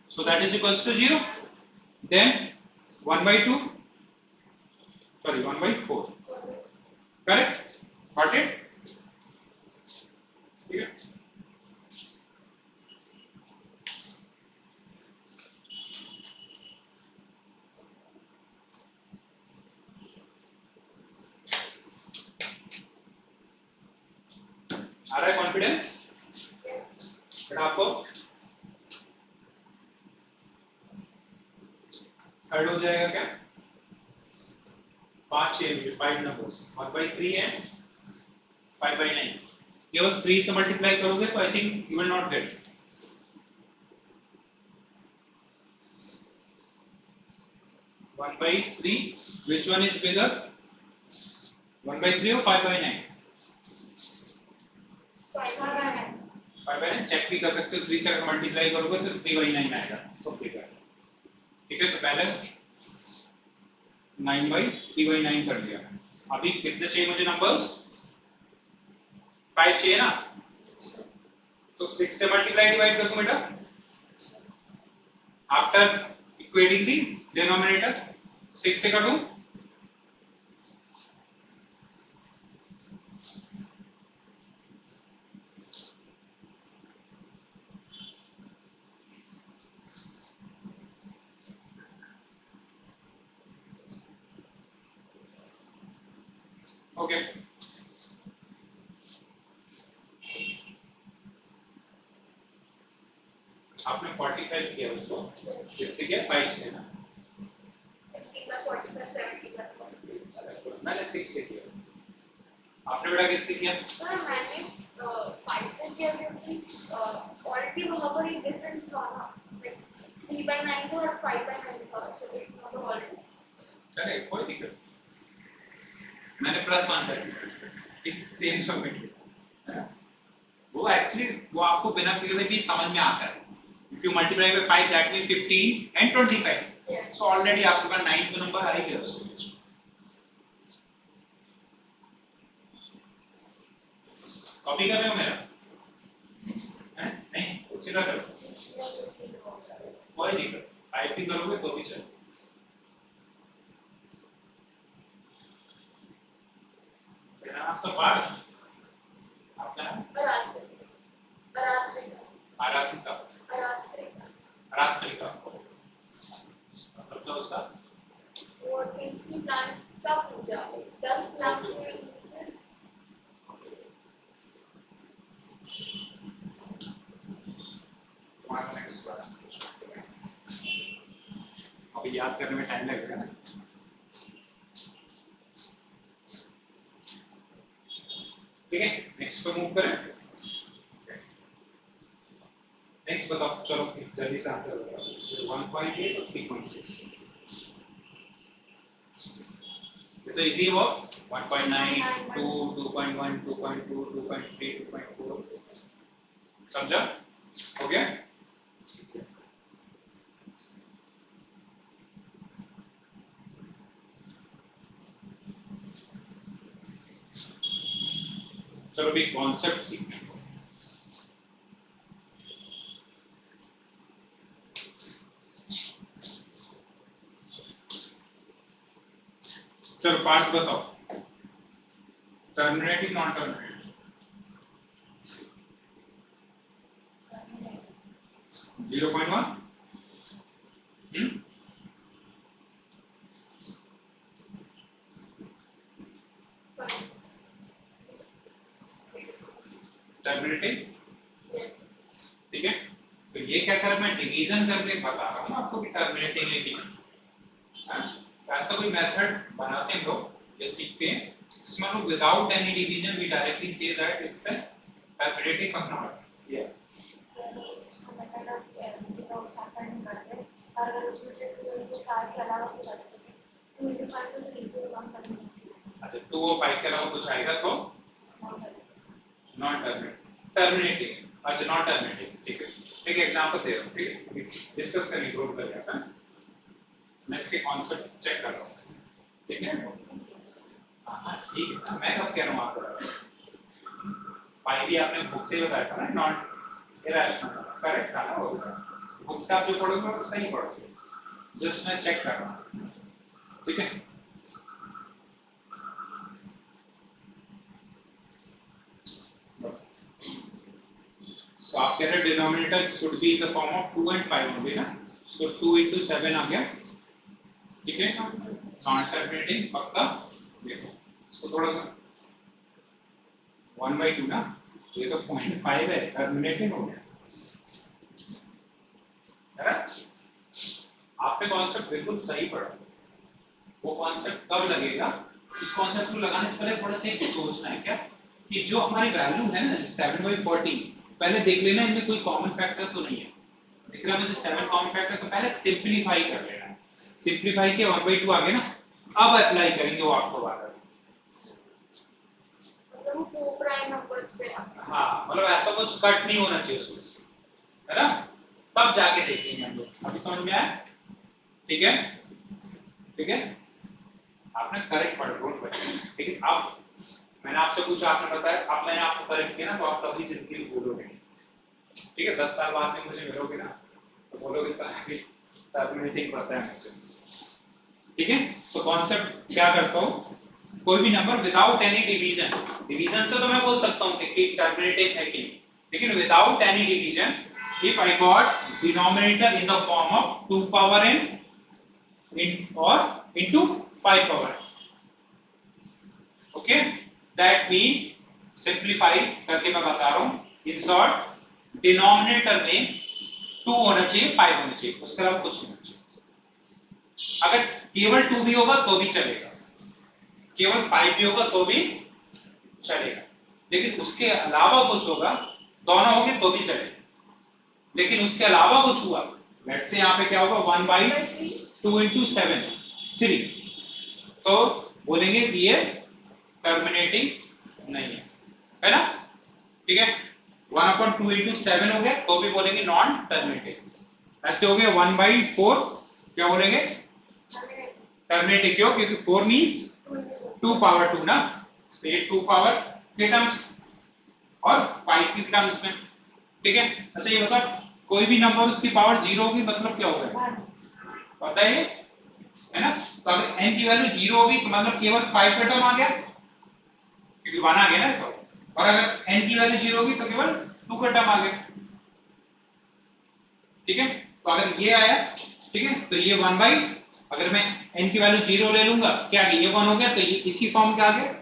so that is equals to 0, then 1/2, sorry 1/4, correct, got it, ठीक है, आ रहा है कॉन्फिडेंस बेटा आपको, थर्ड हो जाएगा क्या, 5 चाहिए मुझे, 5 नंबर्स 1/3 एंड 5/9. ये बस 3 से मल्टीप्लाई करोगे तो I think you will not get 1/3. which one is bigger, 1/3 or 5/9? 5/9 check भी कर सकते हो, 3 से अगर मल्टीप्लाई करोगे तो 3/9 आएगा, तो बिगर. ठीक है, तो पहले 9/3/9 कर लिया. अभी कितने चाहिए मुझे नंबर्स? 5 चाहिए ना, तो 6 से मल्टीप्लाई डिवाइड कर दूं बेटा. आफ्टर इक्वेटिंग दी डिनोमिनेटर 6 से कर दूं. ओके, आपने 45 किया उसको, किससे किया? 5 से ना. 16/45 17/45. मैंने 6 से किया. आपने बेटा किससे किया? सर मैंने 5 से किया क्योंकि ऑलरेडी वहाँ पर ये डिफरेंस था ना, लाइक 3/9 था और 5/9 था, सो इट वाज ऑलरेडी. चले, कोई दिक्कत नहीं. मैंने +1 कर दिया, ठीक, सेम सबमिट किया. वो एक्चुअली वो आपको बिना फिगर भी समझ में आता है. If you multiply by 5 that mean 15 and 25. So already आपके पास 9th नंबर आ ही गया उसको. कॉपी कर रहे हो मेरा? हैं? नहीं, उसी का करो. कोई दिक्कत, टाइप भी करोगे तो भी चलेगा. मेरा नाम सब बात. आपका नाम? आराधिका. आराधिका. मतलब उसका वो किसी प्लांट का पूजा 10 प्लांट को हमारा नेक्स्ट क्लास. अभी याद करने में टाइम लगेगा ना. ठीक है, नेक्स्ट पे मूव करें. नेक्स्ट बताओ, चलो जल्दी से आंसर बताओ. 1.8 और 3.6. ये तो इजी हो. 1.9 2 2.1 2.2 2.3 2.4. समझा? हो गया? चलो भी कॉन्सेप्ट सीखने को. चलो पार्ट बताओ. Terminating non terminating. 0.1. टर्मिनेटिंग. ठीक है, तो ये क्या कर मैं डिवीजन करके बता रहा हूँ आपको कि टर्मिनेटिंग है कि ऐसा कोई मेथड बनाते हैं लोग, ये सीखते हैं इसमें लोग without any division we directly say that it's a terminating of not. या सर उसका मेथड ऑफ जितना फैक्टर करते हैं और अगर उसमें से 2 into 5 के अलावा कुछ आता है तो 2 into 5 से 3 into 1 करना है. अच्छा, 2 और 5 के अलावा कुछ आएगा तो नॉन टर्मिनेटिंग. अच्छा, नॉन टर्मिनेटिंग. ठीक है, एक एग्जांपल दे रहा हूं. ठीक है, डिस्कस करने ग्रुप कर जाता है. मैं इसके कॉन्सेप्ट चेक कर रहा हूं. ठीक है, हां ठीक है. मैं कब कह रहा हूं आपको 5 भी आपने बुक से बताया था ना, नॉट इरेशनल. करेक्ट था ना वो? बुक से आप जो पढ़ोगे वो सही पढ़ोगे. जस्ट मैं चेक कर रहा हूं. ठीक है, तो आप कह रहे denominator should be in the form of 2 and 5 only ना. सो 2 into 7 आ गया. ठीक है, नॉन टर्मिनेटिंग पक्का. देखो इसको थोड़ा सा 1/2 ना, ये तो 0.5 है, टर्मिनेटिंग हो गया. करेक्ट, आपने कॉन्सेप्ट बिल्कुल सही पढ़ा. वो कॉन्सेप्ट कब लगेगा, इस कॉन्सेप्ट को लगाने से पहले थोड़ा सा एक सोचना है क्या कि जो हमारी वैल्यू है ना 7/14, पहले देख लेना इनमें कोई कॉमन फैक्टर तो नहीं है। दिख रहा है मुझे 7 कॉमन फैक्टर, तो पहले सिंपलीफाई कर लेना है। सिंपलीफाई के 1/2 आ गए ना, अब अप्लाई करेंगे वो आपको बात है। मतलब वो 2 प्राइम नंबर्स पे हाँ मतलब ऐसा कुछ कट नहीं होना चाहिए उसमें से, है ना, तब जाके देखेंगे हम लोग। अभी समझ में आया? ठीक है ठीक है, आपने करेक्ट पढ़ डोंट वरी। लेकिन अब मैंने आपसे पूछा, आपने बताया, अब मैंने आपको करेक्ट किया ना, तो आप कभी जिंदगी में बोलोगे नहीं। ठीक है, 10 साल बाद में मुझे मिलोगे ना तो बोलोगे सर अभी टर्मिनेटिंग पता है मुझे। ठीक है, तो कॉन्सेप्ट क्या करता हूँ, कोई भी number without any division, division से तो मैं बोल सकता हूँ कि टर्मिनेटिंग है कि नहीं, लेकिन without any division if I got denominator in the form of 2 power n in or into 5 power, okay, that mean simplify करके मैं बता रहा हूँ, in short डिनोमिनेटर में 2 होना चाहिए, 5 होना चाहिए, उसके अलावा कुछ नहीं होना चाहिए। अगर केवल 2 भी होगा तो भी चलेगा, केवल 5 भी होगा तो भी चलेगा, लेकिन उसके अलावा कुछ होगा, दोनों होंगे तो भी चलेगा, लेकिन उसके अलावा कुछ हुआ, लेट्स से यहाँ पे क्या होगा 1/2 into 7 3, तो बोलेंगे कि ये टर्मिनेटिंग नहीं है ना। ठीक है, 1/2 into 7 हो गया तो भी बोलेंगे नॉन टर्मिनेटिंग। ऐसे हो गया 1/4, क्या बोलेंगे टर्मिनेटिंग, क्यों, क्योंकि 4 मींस 2 पावर 2 ना, तो ये 2 पावर के टर्म्स और 5 के टर्म्स में। ठीक है, अच्छा ये बताओ कोई भी नंबर उसकी पावर 0 होगी मतलब क्या होगा, पता है ना, तो अगर n की वैल्यू 0 होगी तो मतलब केवल 5 का टर्म आ गया, क्योंकि 1 आ गया ना, तो और अगर n की वैल्यू 0 होगी तो केवल 2 का टर्म आ गया। ठीक है, तो अगर ये आया, ठीक है, तो ये 1/, अगर मैं n की वैल्यू 0 ले लूंगा, क्या आ गया, ये 1 हो गया, तो ये इसी फॉर्म का आ गया।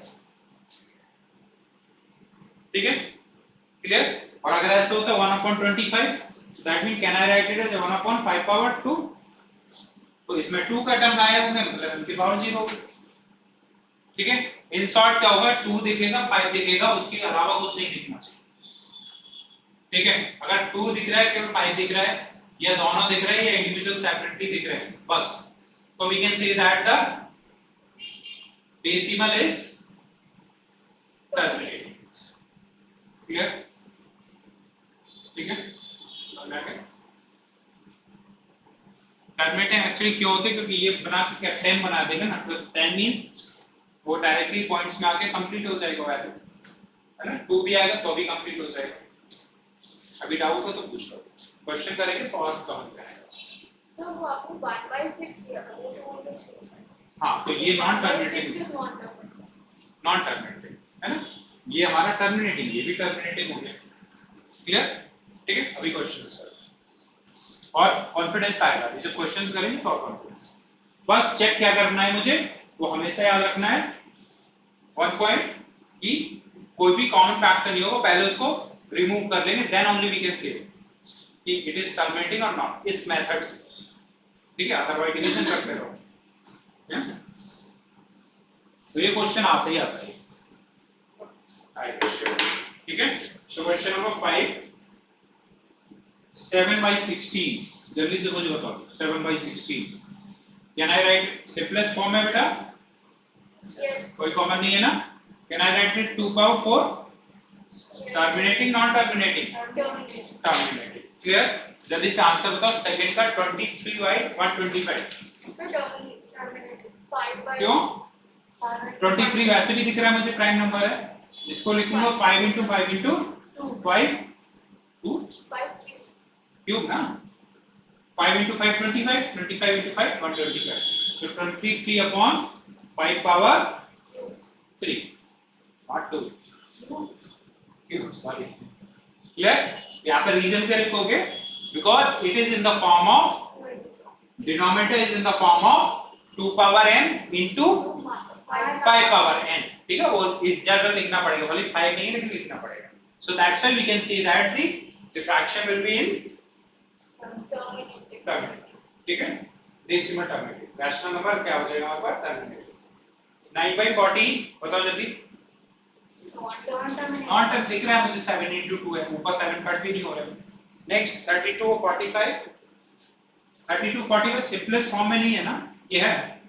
ठीक है, क्लियर। और अगर ऐसे होता 1/25, that mean can I write it as 1/5 power 2, तो इसमें 2 का टर्म आया होगा, मतलब n की पावर 0 होगी। ठीक है, इन शॉर्ट क्या होगा, 2 दिखेगा 5 दिखेगा, उसके अलावा कुछ नहीं दिखना चाहिए। ठीक है, अगर 2 दिख रहा है केवल 5 दिख रहा है, या दोनों दिख रहे हैं या इंडिविजुअल सेपरेटली दिख रहे हैं, बस, तो we can say that the decimal is terminating. Clear, ठीक है, समझ आ गया। टर्मिनेटिंग एक्चुअली क्यों होते हैं, क्योंकि ये बना के क्या 10 बना देगा ना, तो 10 मींस वो डायरेक्टली पॉइंट्स में आके कंप्लीट हो जाएगा वैल्यू, है ना, 2 भी आएगा तो भी कंप्लीट हो जाएगा। अभी डाउट हो तो पूछ लो, क्वेश्चन करेंगे तो और समझ में आएगा। तो वो आपको 1/6 दिया था, वो तो हाँ, तो ये नॉन टर्मिनेटिंग, नॉन टर्मिनेटिंग है ना, ये हमारा टर्मिनेटिंग, ये भी टर्मिनेटिंग हो गया। क्लियर, ठीक है, अभी क्वेश्चंस करें और कॉन्फिडेंस आएगा, जब क्वेश्चंस करेंगे तो कॉन्फिडेंस। बस चेक क्या करना है मुझे, वो हमेशा याद रखना है वन पॉइंट, कि कोई भी कॉमन फैक्टर नहीं होगा, पहले उसको रिमूव कर लेंगे, देन ओनली वी कैन से कि इट इज टर्मिनेटिंग और नॉट, इस मेथड से। ठीक है, अदरवाइज डिवीजन करते रहो। तो ये क्वेश्चन आता ही आता है। ठीक है, सो क्वेश्चन नंबर 5, 7/16, जल्दी से मुझे बताओ 7/16 can I right, simplest form है बेटा, यस, कोई कॉमन नहीं है ना, can I write it 2 power 4, terminating non terminating, terminating. Clear, जल्दी से आंसर बताओ सेकंड का 23/125, तो टर्मिनेटिंग 5/, क्यों 23 वैसे भी दिख रहा है मुझे प्राइम नंबर है, इसको लिखूंगा 5 into 5 into 5 2 क्यूब ना, 5 into 5 25, 25 into 5 125, so 23/5 power 3 not 2 cube, sorry. Clear, यहाँ पे रीजन क्या लिखोगे, because it is in the form of, denominator is in the form of 2 power n into 5 power n। ठीक है, वो जनरल लिखना पड़ेगा, भले 5 नहीं लेकिन लिखना पड़ेगा। So that's why we can see that the fraction will be in terminating। ठीक है, डेसिमल टर्मिनेटिव। रैशनल नंबर क्या हो जाएगा हमारे पास? टर्मिनेटिव। 9/40 बताओ जल्दी। नॉट टर्म दिख रहा है मुझे, 7 into 2 है, ऊपर 7 कट भी नहीं हो रहा है। नेक्स्ट 32 45, 32 45 सिंपलेस्ट फॉर्म में नहीं है ना, ये है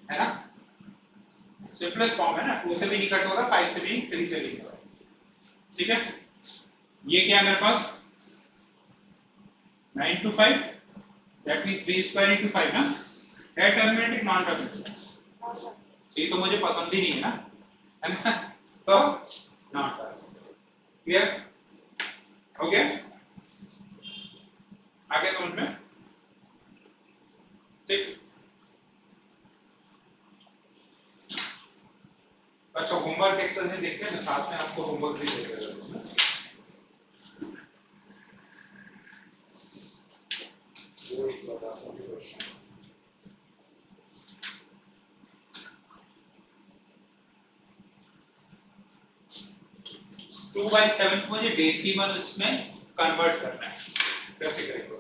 ना, सिंपलेस्ट फॉर्म है ना, 2 से भी नहीं कट हो रहा, 5 से भी नहीं, 3 से भी नहीं हो रहा। ठीक है, ये क्या है मेरे पास 9 to 5, that mean 3 square into 5 ना, है टर्मिनेटिव नॉन टर्मिनेटिव? ये तो मुझे पसंद ही नहीं है ना, तो नॉट क्लियर हो गया? आगे समझ में? ठीक। अच्छा, होमवर्क एक्सरसाइज देखते हैं, साथ में आपको होमवर्क भी दे देगा। 2/7 को मुझे डेसिमल इसमें कन्वर्ट करना है, कैसे करेंगे?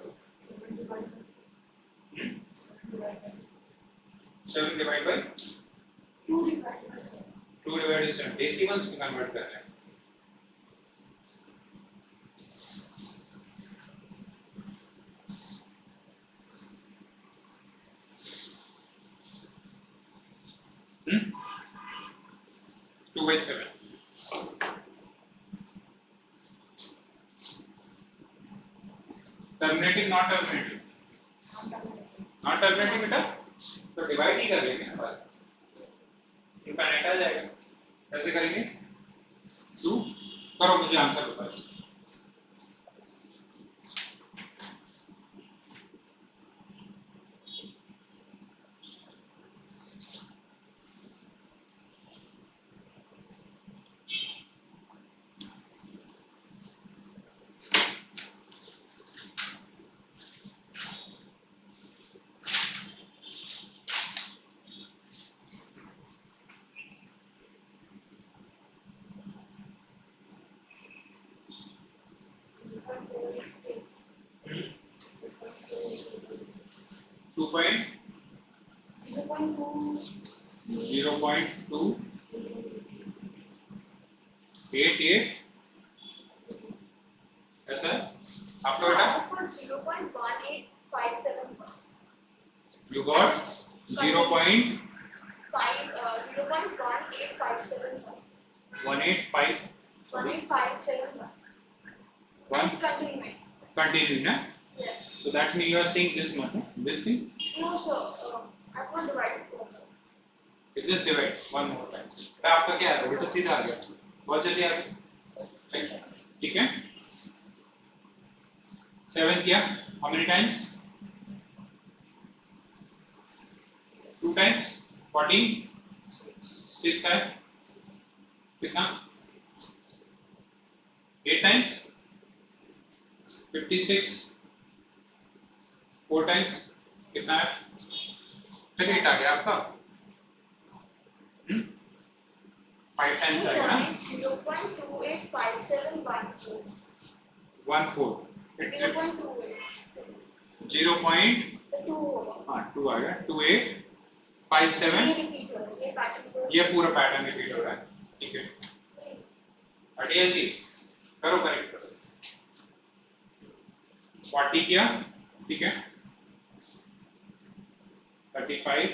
7 डिवाइड बाय 2 डिवाइड 7 डेसिमल्स में कन्वर्ट करना है। Hmm? 2/7 टर्मिनेटिव नॉट टर्मिनेटिव? नॉट टर्मिनेटिव बेटा, तो डिवाइड ही कर लेंगे ना, बस इनफाइनाइट आ जाएगा। कैसे करेंगे? 2 करो, मुझे आंसर बताओ। टू पॉइंट 0.288 ऐसा है आपका बेटा? 0.1857 you got 0.1857 continue na? Yes. So that means you are saying this one, this thing? No sir, I've not divided further. You just divide one more time. तो आपका क्या है? उल्टा सीधा आ गया, बहुत जल्दी आ गया। ठीक है, 7 किया, how many times? 2 times 14, 6 है कितना? 8 times 56, 4 times कितना है? 8 आ गया आपका। 5 times आएगा ना? 0.285714। It's 0.2 हाँ 2 आ गया, 2857। ये पूरा पैटर्न रिपीट हो रहा है। ठीक है, अटिया जी करो, करेक्ट करो। 40 किया, ठीक है, 35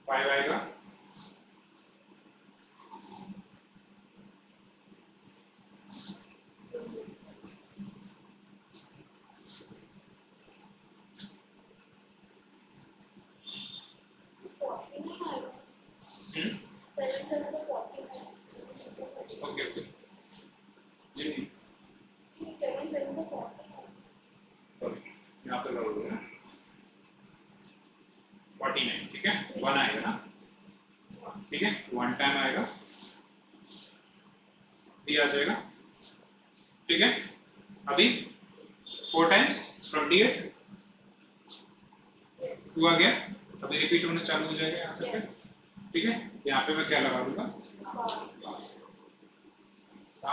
5 आएगा, ओके ओके, यहाँ पे करोगे ना 49, ठीक है, 1 आएगा ना, ठीक है, 1 टाइम आएगा, 3 आ जाएगा, ठीक है। अभी 4 टाइम्स 28, 2 आ गया, अभी रिपीट होना चालू हो जाएगा यहाँ से, ठीक है। यहाँ पे मैं क्या लगा दूंगा,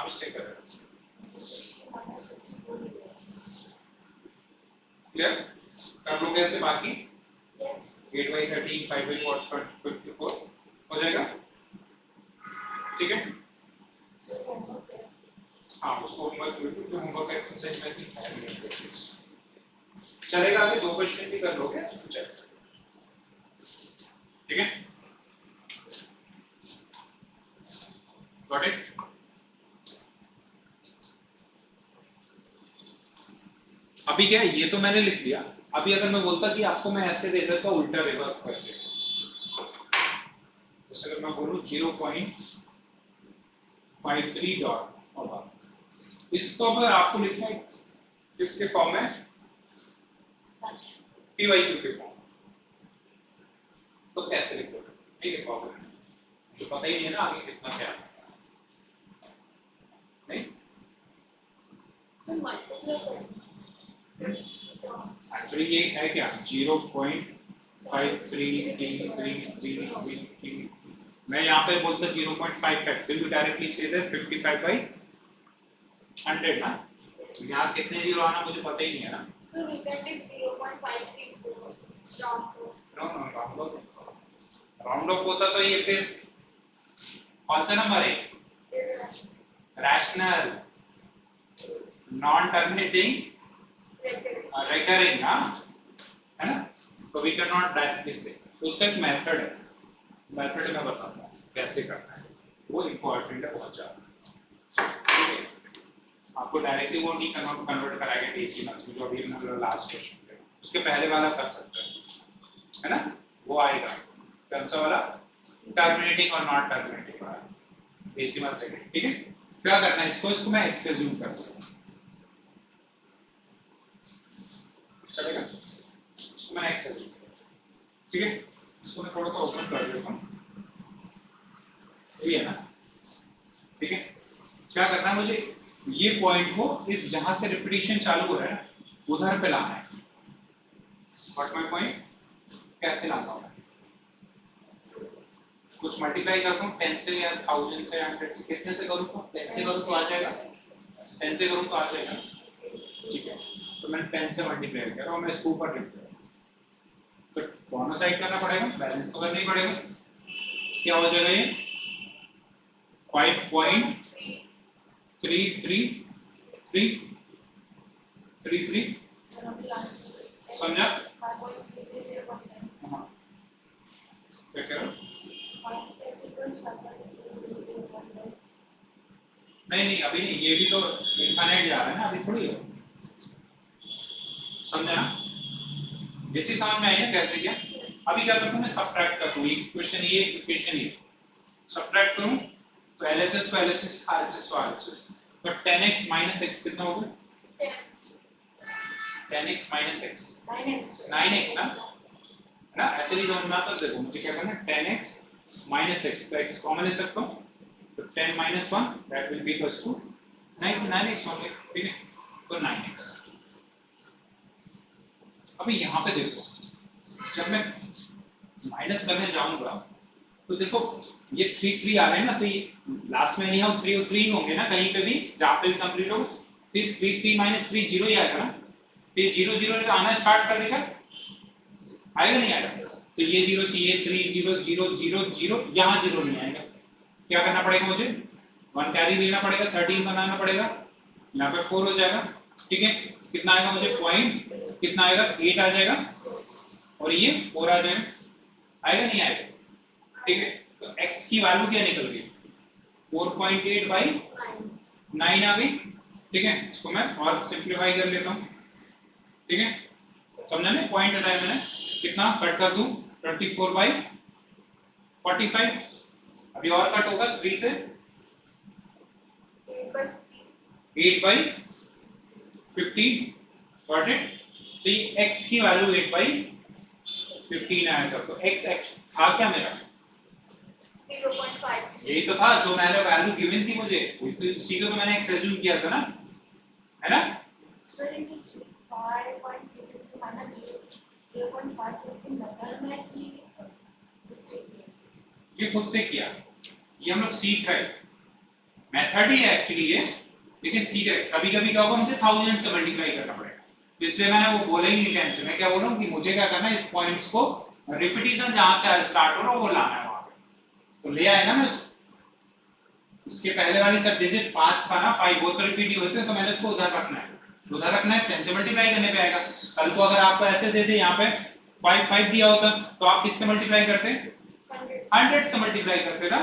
मिस्टेक कर रहा हूँ, क्लियर? कर लो कैसे बाकी? Yes. 8/13 5/54 हो जाएगा, ठीक है? So homework है. हाँ उसको होमवर्क एक्सरसाइज में भी है। चलेगा, आगे 2 क्वेश्चन भी कर लोगे, चलेगा, ठीक है? Got it? अभी क्या है, ये तो मैंने लिख लिया। अभी अगर मैं बोलता कि आपको मैं ऐसे दे देता हूँ उल्टा रिवर्स करके, जैसे अगर मैं बोलूँ 0.53 डॉट और इसको अगर आपको लिखना है किसके फॉर्म में, PYQ के फॉर्म, तो कैसे लिखोगे? ठीक है, प्रॉब्लम जो पता ही नहीं है ना आगे कितना क्या है, नहीं तो मल्टीप्लाई करना. एक्चुअली ये है क्या 0.533333, मैं यहाँ पे बोलता 0.55, फिर भी डायरेक्टली सीधे 55/100 ना, यहाँ कितने जीरो आना मुझे पता ही नहीं है ना। So we can take 0.534 round to. No no round off होता तो ये फिर कौन सा नंबर है, रैशनल नॉन टर्मिनेटिंग रिकरिंग, हाँ है ना, तो वी कैन नॉट डायरेक्टली से, तो उसका एक मेथड है, मेथड मैं बताता हूँ कैसे करना है, वो इम्पोर्टेंट है बहुत ज्यादा, ठीक है? आपको डायरेक्टली वो नहीं कन्वर्ट कराएगा डेसिमल्स में, जो अभी हमने लास्ट क्वेश्चन पे, उसके पहले वाला कर सकते हैं, है ना, वो आएगा कौन सा वाला, टर्मिनेटिंग और नॉट टर्मिनेटिंग वाला डेसिमल सेकंड, ठीक है? क्या करना है, इसको मैं x से जूम करता हूँ, चलेगा, इसको मैं x से जूम, ठीक है? इसको मैं थोड़ा सा ओपन कर देता हूँ, ये है ना, ठीक है? क्या करना है मुझे, ये पॉइंट को इस जहां से रिपीटिशन चालू हो रहा है उधर पे लाना है, व्हाट माय पॉइंट, कैसे लाना होगा, कुछ मल्टीप्लाई करता हूँ 10 से या 1000 से 100 से, कितने से करूँ तो 10 से करूँ तो आ जाएगा, 10 से करूँ तो आ जाएगा, ठीक है? तो मैंने 10 से मल्टीप्लाई किया और मैं इसको ऊपर लिख दिया, तो दोनों साइड करना पड़ेगा, बैलेंस तो करना ही पड़ेगा, क्या हो जाएगा ये 5.3333 समझा? हाँ क्या कह रहा हूँ, नहीं अभी नहीं, ये भी तो इनफाइनाइट जा रहा है ना, अभी थोड़ी है, समझा ना, ये चीज समझ में आई ना कैसे किया? अभी क्या करता हूँ मैं, सब्ट्रैक्ट करता हूँ, इक्वेशन ये इक्वेशन ये सब्ट्रैक्ट करूँ तो LHS को LHS RHS को RHS, तो 10x minus x कितना होगा, 10x minus x 9x ना, है ना, ऐसे नहीं समझ में आता, देखो मुझे क्या करना है, 10x minus x, तो x कॉमन ले सकता हूँ, तो 10 minus 1 that will be equals to 9x होंगे, ठीक है? तो 9x। अभी यहाँ पे देखो, जब मैं माइनस करने जाऊंगा तो देखो ये 3 आ रहे हैं ना, तो ये लास्ट में नहीं हो 3 और 3 होंगे ना, कहीं पे भी जहाँ पे भी कंप्लीट हो, फिर 3 minus 3 0 ही आएगा ना, फिर 0 0 आना स्टार्ट कर देगा, आएगा नहीं आएगा, तो ये 0 से ये 3 0 0 0 0, यहाँ 0 नहीं आएगा, क्या करना पड़ेगा मुझे, 1 कैरी लेना पड़ेगा, 13 बनाना पड़ेगा, यहाँ पे 4 हो जाएगा, ठीक है? कितना आएगा मुझे, पॉइंट कितना आएगा, 8 आ जाएगा, और ये 4 आ जाएगा, आएगा नहीं आएगा, ठीक है? तो x की वैल्यू क्या निकल गई, 4.8/9 आ गई, ठीक है? इसको मैं और सिंपलीफाई कर लेता हूँ, ठीक है? समझा ना, पॉइंट हटाया मैंने, कितना कट कर दूं, 24/45, अभी और कट होगा 3 से 8/15, गॉट इट? तो ये x की वैल्यू 8/15 आया था, तो x था क्या मेरा, 0.5, यही तो था जो मैंने वैल्यू गिवन थी मुझे, उसी को तो मैंने x एज्यूम किया था ना, है ना? so it is 5.33 minus 0.5 method में कि खुद से किया, ये खुद से किया, ये हम लोग सीख रहे हैं, मेथड ही है एक्चुअली ये, लेकिन सीख रहे कभी कभी क्या होगा मुझे 1000 से मल्टीप्लाई करना पड़ेगा, तो इसलिए मैंने वो बोला ही नहीं टेंस से। मैं क्या बोल रहा हूँ कि मुझे क्या करना है, इस पॉइंट्स को रिपीटिशन जहां से स्टार्ट हो रहा है वो लाना है वहां पे, तो ले आए ना मैं इसके पहले वाली सब डिजिट 5 था ना 5 वो तो रिपीट ही होते हैं, तो मैंने उसको उधर रखना है, उधर रखना है 10 से मल्टीप्लाई करने पे आएगा। कल को अगर आपको ऐसे दे दे यहाँ पे 5 5 दिया होता तो आप किससे मल्टीप्लाई करते, 100 से मल्टीप्लाई करते ना,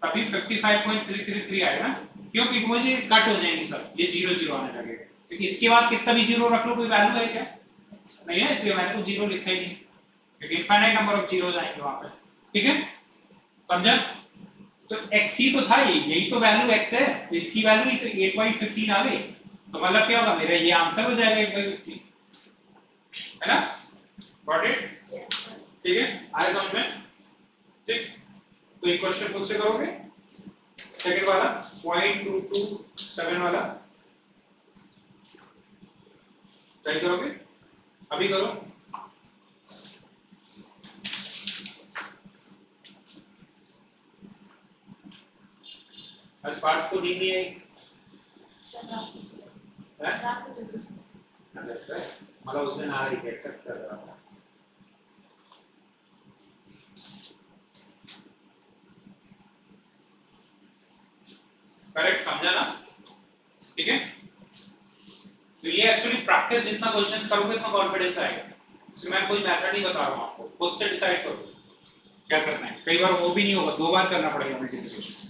तभी 55.333 आएगा। क्यों, क्योंकि मुझे कट हो जाएंगे सब, ये 0 0 आने लगेगा, क्योंकि इसके बाद कितना भी जीरो रख लो कोई वैल्यू है क्या, नहीं है, इसलिए मैंने तो जीरो लिखा ही नहीं, क्योंकि इनफाइनाइट नंबर ऑफ जीरोस आएंगे वहां पे। ठीक है, समझा? तो x ही तो था, यही तो वैल्यू x है, तो इसकी वैल्यू ही तो 8/15 आ गई, तो मतलब क्या होगा, मेरा ये आंसर हो जाएगा 8/15, है ना? Got it? ठीक है, आया समझ में? ठीक, तो ये क्वेश्चन खुद से करोगे, सेकंड वाला 0.227 वाला ट्राई करोगे, अभी करो। आज पार्ट को नींद नहीं आई, मतलब उस दिन आ रही थी, एक्सेप्ट कर रहा था। करेक्ट, समझा ना? ठीक है, तो ये एक्चुअली प्रैक्टिस जितना क्वेश्चंस करोगे उतना कॉन्फिडेंस आएगा। इसमें मैं कोई मेथड नहीं बता रहा हूँ आपको, खुद से डिसाइड करो क्या करना है। कई बार वो भी नहीं होगा, 2 बार करना पड़ेगा मल्टीप्लिकेशन।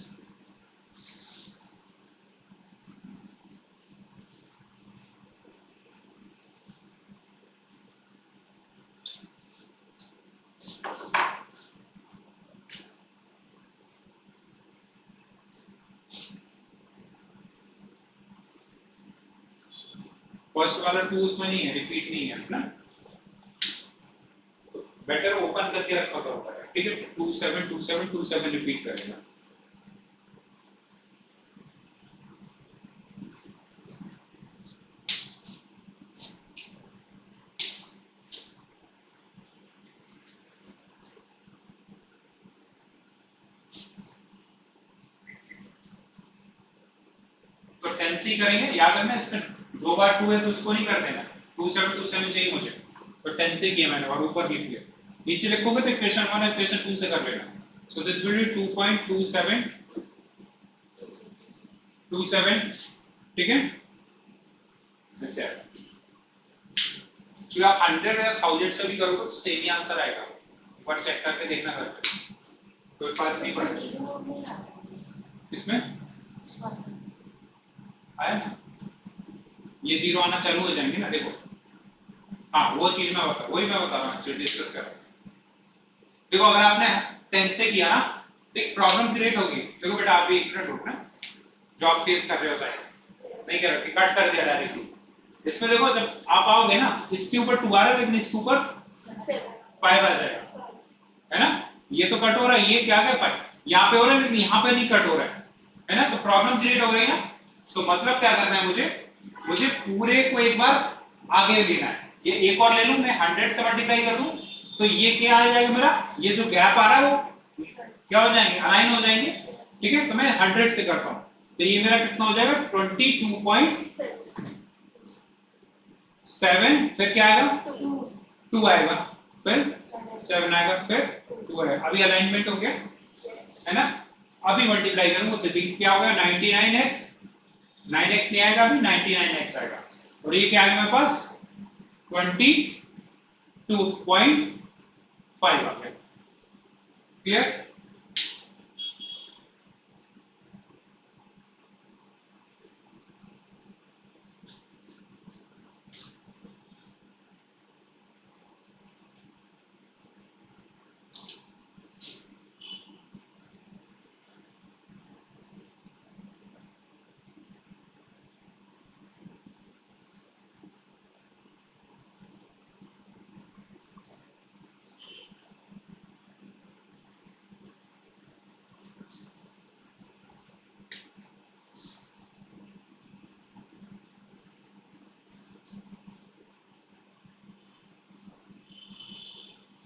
फर्स्ट वाला 2 उसमें नहीं है, रिपीट नहीं है ना, तो बेटर ओपन करके रखा होगा। ठीक है, 27 27 27 रिपीट करेगा। तो 10 से ही करेंगे, याद रखना इसमें 2 बार 2 है तो उसको नहीं कर देना, 27 27 चाहिए मुझे, तो 10 से किया मैंने और ऊपर लिख लिया। नीचे लिखोगे तो इक्वेशन 1 इक्वेशन 2 से कर लेना। सो दिस विल बी 2.27 27, ठीक है, ऐसे आएगा। तो आप 100 या 1000 से भी करोगे तो सेम ही आंसर आएगा, एक बार चेक करके देखना करके, कोई फर्क नहीं पड़ेगा। इसमें आया ना, ये 0 आना चालू हो जाएंगे ना, देखो। हाँ, वो चीज मैं वही मैं बता रहा हूँ, जो डिस्कस कर रहे हैं। देखो अगर आपने 10 से किया ना तो एक प्रॉब्लम क्रिएट होगी। देखो बेटा, आप भी एक मिनट रुकना, जॉब फेस कर रहे हो शायद, नहीं कर रहे, कट कर दिया डायरेक्टली। इसमें देखो जब आप आओगे ना, इसके ऊपर 2 आ रहा है लेकिन इसके ऊपर 5 आ जाएगा, है ना? ये तो कट हो रहा है, ये क्या है 5 यहाँ पे हो रहा है लेकिन यहाँ पे नहीं कट हो रहा है ना? तो प्रॉब्लम क्रिएट हो रही है। तो मतलब क्या करना है, मुझे पूरे को एक बार आगे लेना है। ये एक और ले लूं मैं, 100 से मल्टीप्लाई कर दूं तो ये क्या आ जाएगा मेरा, ये जो गैप आ रहा है वो क्या हो जाएंगे, अलाइन हो जाएंगे। ठीक है, तो मैं 100 से करता हूं तो ये मेरा कितना हो जाएगा 22.7, फिर क्या आएगा 2 आएगा, फिर 7 आएगा, फिर 2 आएगा। अभी अलाइनमेंट हो गया, है ना? अभी मल्टीप्लाई करूंगा तो क्या होगा 99x, 9x नहीं आएगा, अभी 99x आएगा, और ये क्या आएगा मेरे पास 22.5 आ गया। क्लियर?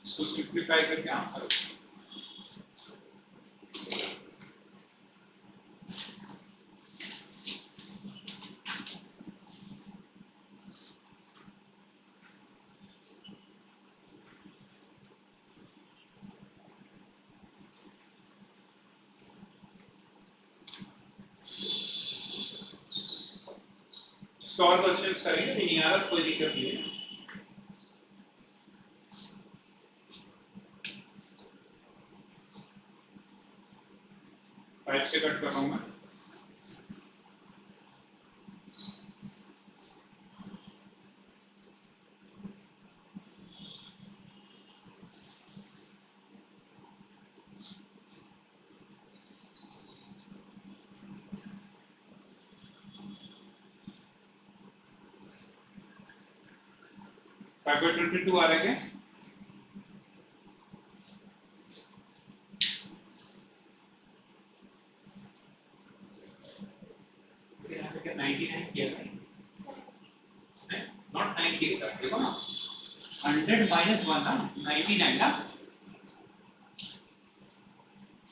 इसको सिंप्लीफाई करके आंसर और क्वेश्चंस करेंगे, नहीं आ रहा कोई दिक्कत नहीं है। फाइव से कट कर रहा हूं मैं। फाइव बाई 22 आ रहा है क्या? यहाँ पे क्या 99 किया था? नॉट 90 था, देखो ना 100 माइनस 1 ना 99 ना।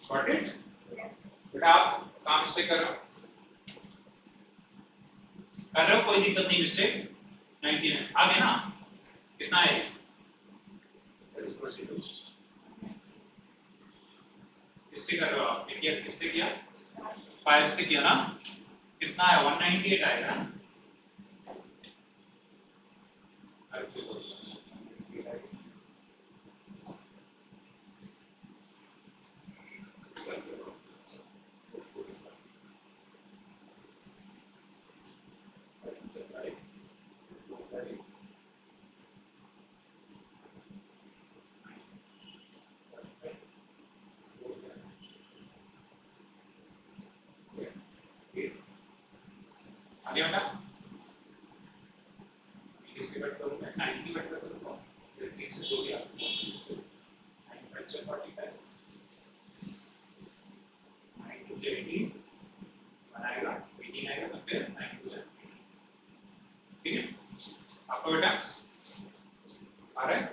Got it? बेटा आप काम मिस्टेक कर रहे हो, कोई दिक्कत नहीं, मिस्टेक 99 आ गया ना। कितना है? किससे कर रहे हो आप? किया किससे किया? 5 से किया ना। कितना है? 198 आएगा ना। आगे बेटा किससे कट करूंगा? 9 से कट करूंगा, 3 से जो गया 9 5 से 45, 9 2 से 18 बनाएगा, 18 आएगा तो फिर 9 2 से, ठीक है? आपको बेटा आ रहा है?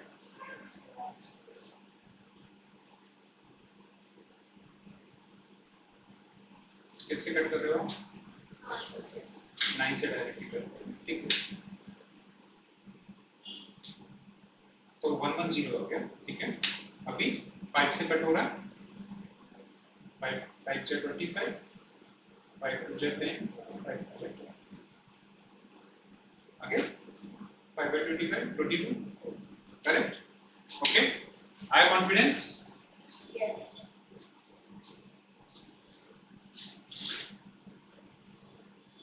किससे कट कर रहे हो? 9 से डायरेक्टली कर रहे हो, ठीक है? तो 110 हो गया, ठीक है? अभी 5 से कट हो रहा है, 5 से 25, 5 2 से 10, 5 2 से 12, आगे 5 by 25, 22, correct? Okay? I have confidence? Yes.